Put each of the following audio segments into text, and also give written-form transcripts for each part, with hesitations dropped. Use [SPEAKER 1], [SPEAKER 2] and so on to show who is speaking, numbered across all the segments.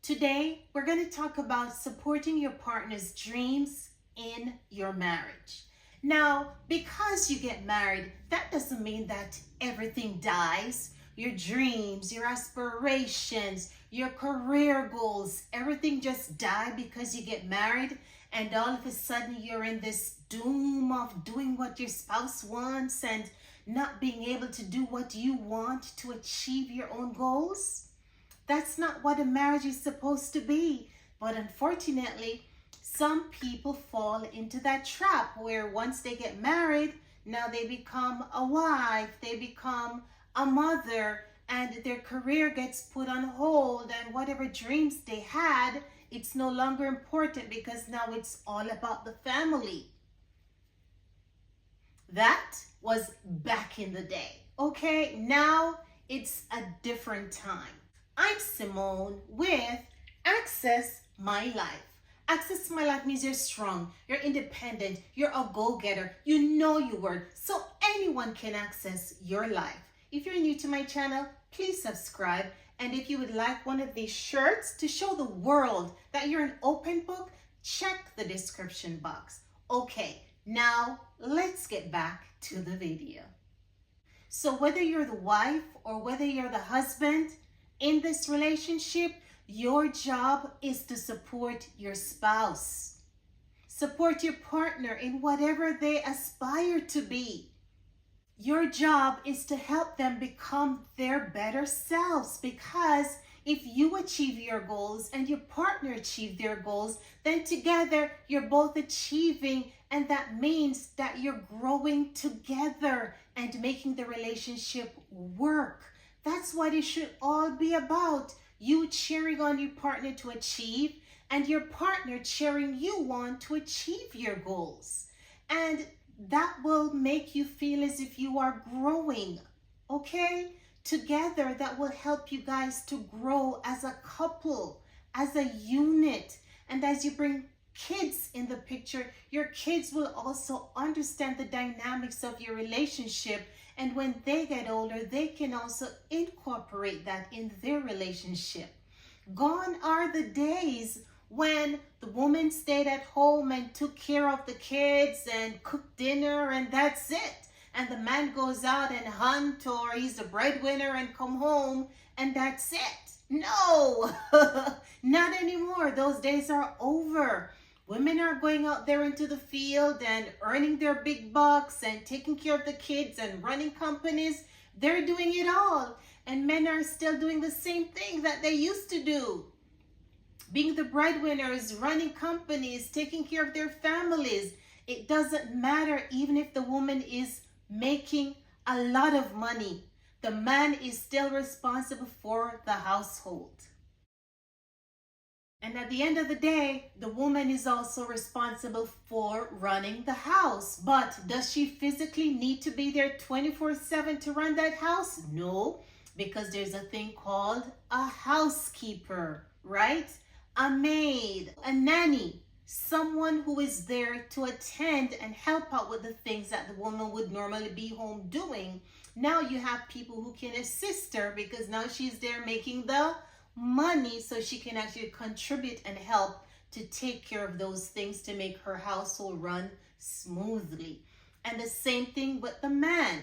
[SPEAKER 1] Today, we're going to talk about supporting your partner's dreams in your marriage. Now, because you get married, that doesn't mean that everything dies. Your dreams, your aspirations, your career goals, everything just die because you get married and all of a sudden you're in this doom of doing what your spouse wants and not being able to do what you want to achieve your own goals. That's not what a marriage is supposed to be. But unfortunately, some people fall into that trap where once they get married, now they become a wife, they become a mother, and their career gets put on hold, and whatever dreams they had, it's no longer important because now it's all about the family. That was back in the day. Okay, now it's a different time. I'm Simone with Access My Life. Access My Life means you're strong, you're independent, you're a go-getter, you know your word, so anyone can access your life. If you're new to my channel, please subscribe. And if you would like one of these shirts to show the world that you're an open book, check the description box. Okay, now let's get back to the video. So whether you're the wife or whether you're the husband, in this relationship, your job is to support your spouse. Support your partner in whatever they aspire to be. Your job is to help them become their better selves, because if you achieve your goals and your partner achieve their goals, then together you're both achieving, and that means that you're growing together and making the relationship work. That's what it should all be about. You cheering on your partner to achieve and your partner cheering you on to achieve your goals. And that will make you feel as if you are growing, okay? Together, that will help you guys to grow as a couple, as a unit. And as you bring kids in the picture, your kids will also understand the dynamics of your relationship. And when they get older, they can also incorporate that in their relationship. Gone are the days when the woman stayed at home and took care of the kids and cooked dinner and that's it. And the man goes out and hunt, or he's the breadwinner and come home and that's it. No, not anymore. Those days are over. Women are going out there into the field and earning their big bucks and taking care of the kids and running companies. They're doing it all. And men are still doing the same thing that they used to do. Being the breadwinners, running companies, taking care of their families. It doesn't matter even if the woman is making a lot of money. The man is still responsible for the household. And at the end of the day, the woman is also responsible for running the house. But does she physically need to be there 24/7 to run that house? No, because there's a thing called a housekeeper, right? A maid, a nanny, someone who is there to attend and help out with the things that the woman would normally be home doing. Now you have people who can assist her because now she's there making the money so she can actually contribute and help to take care of those things to make her household run smoothly. And the same thing with the man.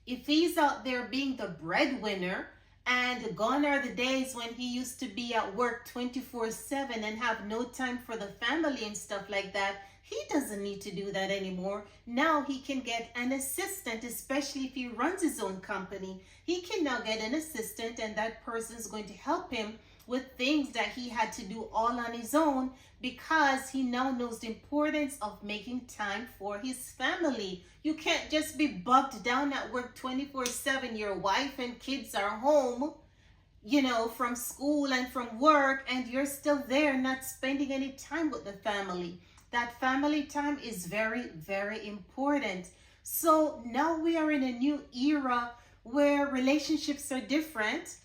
[SPEAKER 1] If he's out there being the breadwinner, and gone are the days when he used to be at work 24/7 and have no time for the family and stuff like that, he doesn't need to do that anymore. Now he can get an assistant, especially if he runs his own company. He can now get an assistant, and that person is going to help him with things that he had to do all on his own, because he now knows the importance of making time for his family. You can't just be bogged down at work 24/7. Your wife and kids are home, from school and from work, and you're still there not spending any time with the family. That family time is very, very important. So now we are in a new era where relationships are different,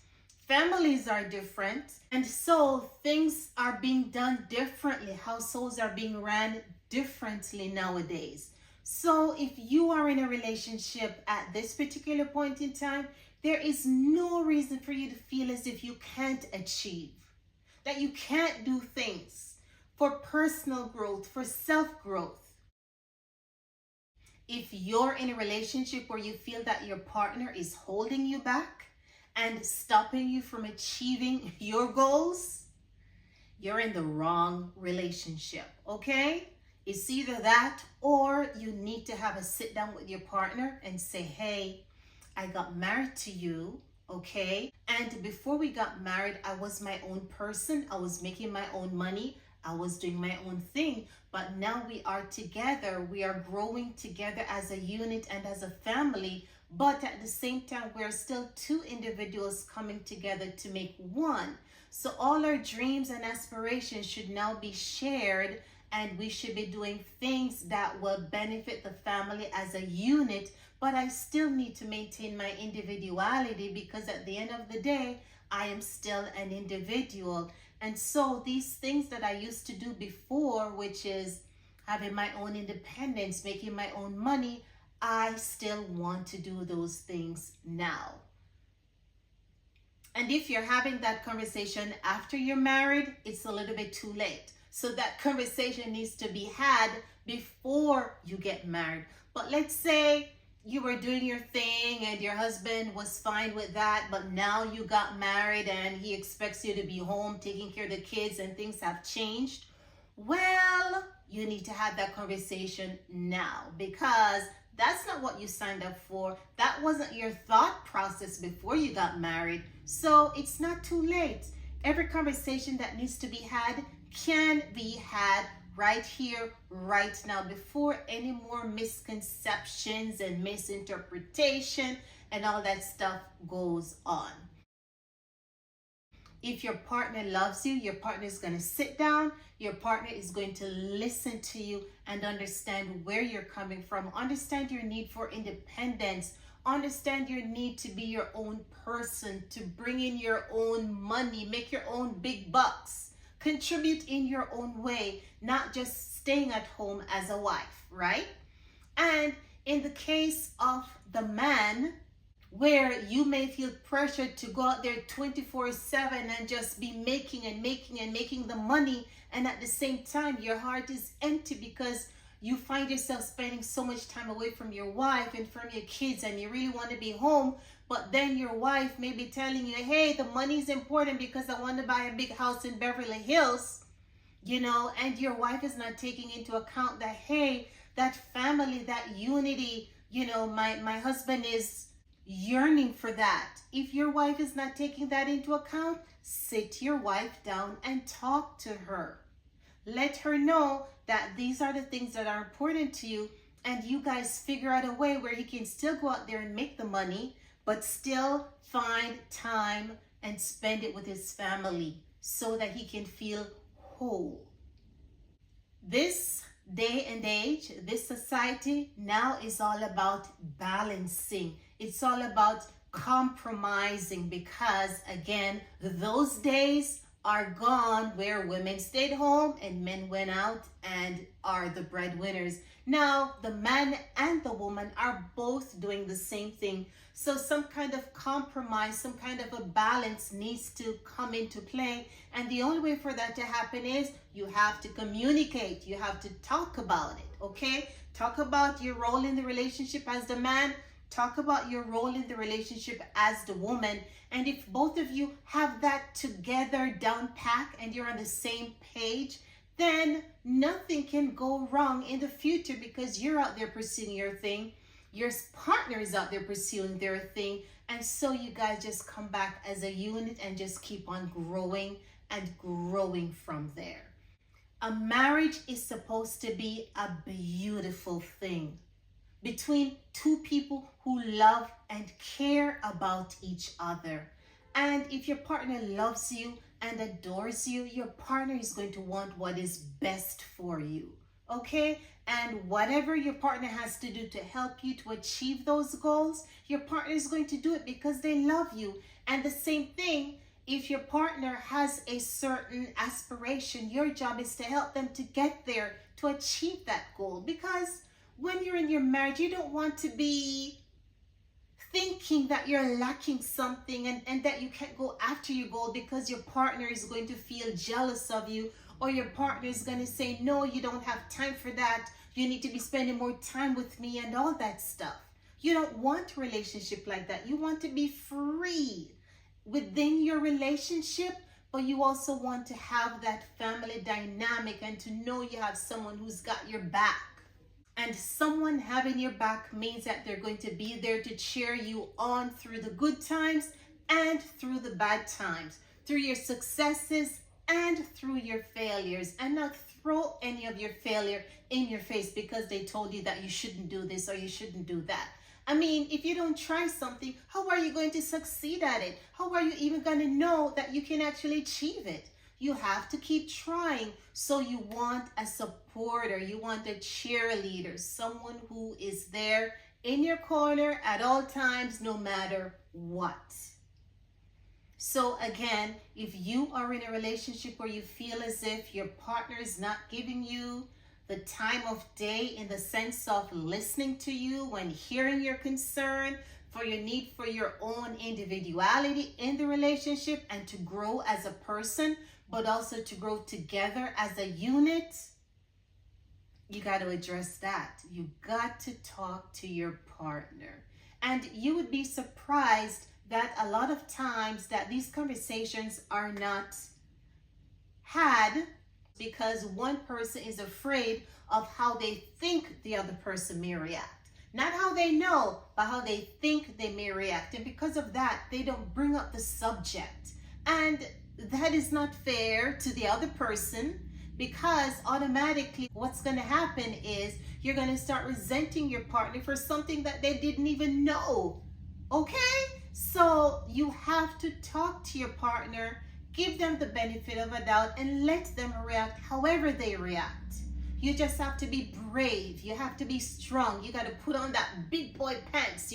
[SPEAKER 1] families are different, and so things are being done differently. Households are being ran differently nowadays. So if you are in a relationship at this particular point in time, there is no reason for you to feel as if you can't achieve. that you can't do things for personal growth, for self-growth. If you're in a relationship where you feel that your partner is holding you back and stopping you from achieving your goals, you're in the wrong relationship, okay? It's either that or you need to have a sit down with your partner and say, hey, I got married to you, okay? And before we got married, I was my own person. I was making my own money. I was doing my own thing. But now we are together. We are growing together as a unit and as a family. But at the same time, we're still two individuals coming together to make one. So all our dreams and aspirations should now be shared, and we should be doing things that will benefit the family as a unit. But I still need to maintain my individuality, because at the end of the day, I am still an individual. And so these things that I used to do before, which is having my own independence, making my own money, I still want to do those things now. And if you're having that conversation after you're married, it's a little bit too late. So that conversation needs to be had before you get married. But let's say you were doing your thing and your husband was fine with that, but now you got married and he expects you to be home taking care of the kids and things have changed. Well, you need to have that conversation now, because that's not what you signed up for. That wasn't your thought process before you got married. So it's not too late. Every conversation that needs to be had can be had right here, right now, before any more misconceptions and misinterpretation and all that stuff goes on. If your partner loves you, your partner is going to sit down, your partner is going to listen to you and understand where you're coming from, understand your need for independence, understand your need to be your own person, to bring in your own money, make your own big bucks, contribute in your own way, not just staying at home as a wife, right? And in the case of the man, where you may feel pressured to go out there 24/7 and just be making the money, and at the same time your heart is empty because you find yourself spending so much time away from your wife and from your kids, and you really want to be home, but then your wife may be telling you, hey, the money's important because I want to buy a big house in Beverly Hills, and your wife is not taking into account that, hey, that family, that unity, my husband is yearning for that. If your wife is not taking that into account, sit your wife down and talk to her. Let her know that these are the things that are important to you, and you guys figure out a way where he can still go out there and make the money, but still find time and spend it with his family so that he can feel whole. This day and age, this society now is all about balancing. It's all about compromising, because again, those days are gone where women stayed home and men went out and are the breadwinners. Now, the man and the woman are both doing the same thing. So some kind of compromise, some kind of a balance needs to come into play. And the only way for that to happen is you have to communicate. You have to talk about it, okay? Talk about your role in the relationship as the man. Talk about your role in the relationship as the woman. And if both of you have that together down pat and you're on the same page, then nothing can go wrong in the future, because you're out there pursuing your thing. Your partner is out there pursuing their thing. And so you guys just come back as a unit and just keep on growing and growing from there. A marriage is supposed to be a beautiful thing between two people who love and care about each other. And if your partner loves you and adores you, your partner is going to want what is best for you, okay? And whatever your partner has to do to help you to achieve those goals, your partner is going to do it because they love you. And the same thing, if your partner has a certain aspiration, your job is to help them to get there, to achieve that goal. Because when you're in your marriage, you don't want to be thinking that you're lacking something and that you can't go after your goal because your partner is going to feel jealous of you, or your partner is going to say, no, you don't have time for that. You need to be spending more time with me and all that stuff. You don't want a relationship like that. You want to be free within your relationship, but you also want to have that family dynamic and to know you have someone who's got your back. And someone having your back means that they're going to be there to cheer you on through the good times and through the bad times, through your successes and through your failures, and not throw any of your failure in your face because they told you that you shouldn't do this or you shouldn't do that. I mean, if you don't try something, how are you going to succeed at it? How are you even going to know that you can actually achieve it? You have to keep trying. So you want a supporter, you want a cheerleader, someone who is there in your corner at all times, no matter what. So again, if you are in a relationship where you feel as if your partner is not giving you the time of day in the sense of listening to you when hearing your concern, for your need for your own individuality in the relationship and to grow as a person, but also to grow together as a unit, you got to address that. You got to talk to your partner. And you would be surprised that a lot of times that these conversations are not had because one person is afraid of how they think the other person may react. Not how they know, but how they think they may react. And because of that, they don't bring up the subject. And that is not fair to the other person, because automatically what's going to happen is you're going to start resenting your partner for something that they didn't even know. Okay? So you have to talk to your partner, give them the benefit of a doubt, and let them react however they react. You just have to be brave. You have to be strong. You got to put on that big boy pants,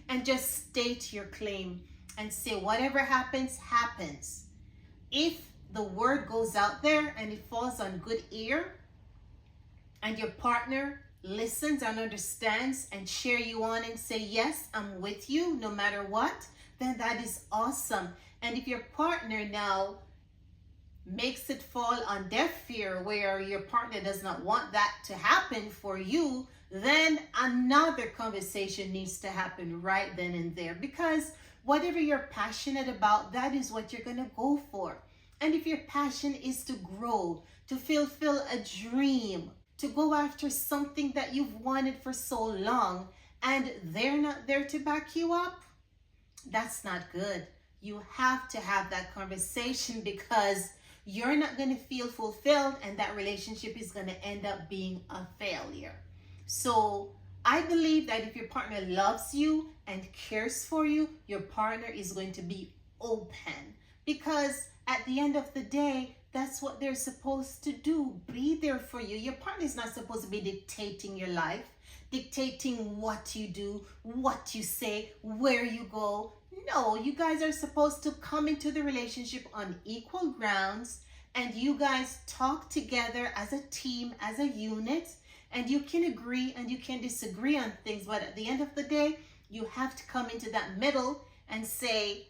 [SPEAKER 1] and just state your claim and say whatever happens, happens. If the word goes out there and it falls on good ear and your partner listens and understands and cheer you on and say, yes, I'm with you no matter what, then that is awesome. And if your partner now makes it fall on deaf ear where your partner does not want that to happen for you, then another conversation needs to happen right then and there, because whatever you're passionate about, that is what you're going to go for. And if your passion is to grow, to fulfill a dream, to go after something that you've wanted for so long, and they're not there to back you up, that's not good. You have to have that conversation, because you're not going to feel fulfilled and that relationship is going to end up being a failure. So I believe that if your partner loves you and cares for you, your partner is going to be open, because at the end of the day, that's what they're supposed to do. Be there for you. Your partner is not supposed to be dictating your life, dictating what you do, what you say, where you go. No, you guys are supposed to come into the relationship on equal grounds, and you guys talk together as a team, as a unit, and you can agree and you can disagree on things. But at the end of the day, you have to come into that middle and say,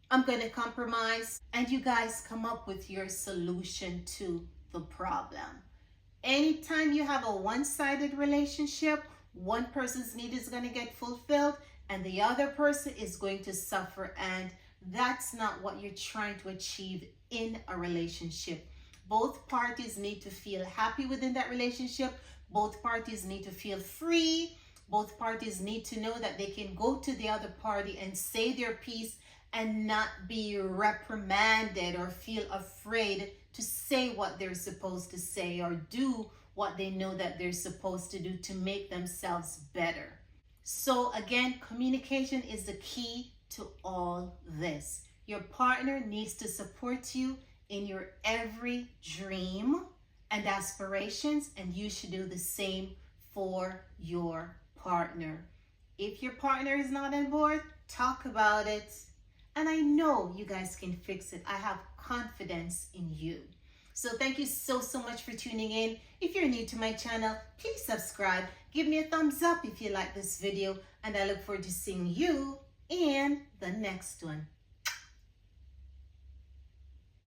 [SPEAKER 1] I'm going to compromise, and you guys come up with your solution to the problem. Anytime you have a one-sided relationship, one person's need is going to get fulfilled and the other person is going to suffer, and that's not what you're trying to achieve in a relationship. Both parties need to feel happy within that relationship. Both parties need to feel free. Both parties need to know that they can go to the other party and say their piece and not be reprimanded or feel afraid to say what they're supposed to say or do what they know that they're supposed to do to make themselves better. So again, communication is the key to all this. Your partner needs to support you in your every dream and aspirations, and you should do the same for your partner. If your partner is not on board, talk about it. And I know you guys can fix it. I have confidence in you. So thank you so much for tuning in. If you're new to my channel, please subscribe. Give me a thumbs up if you like this video. and I look forward to seeing you in the next one.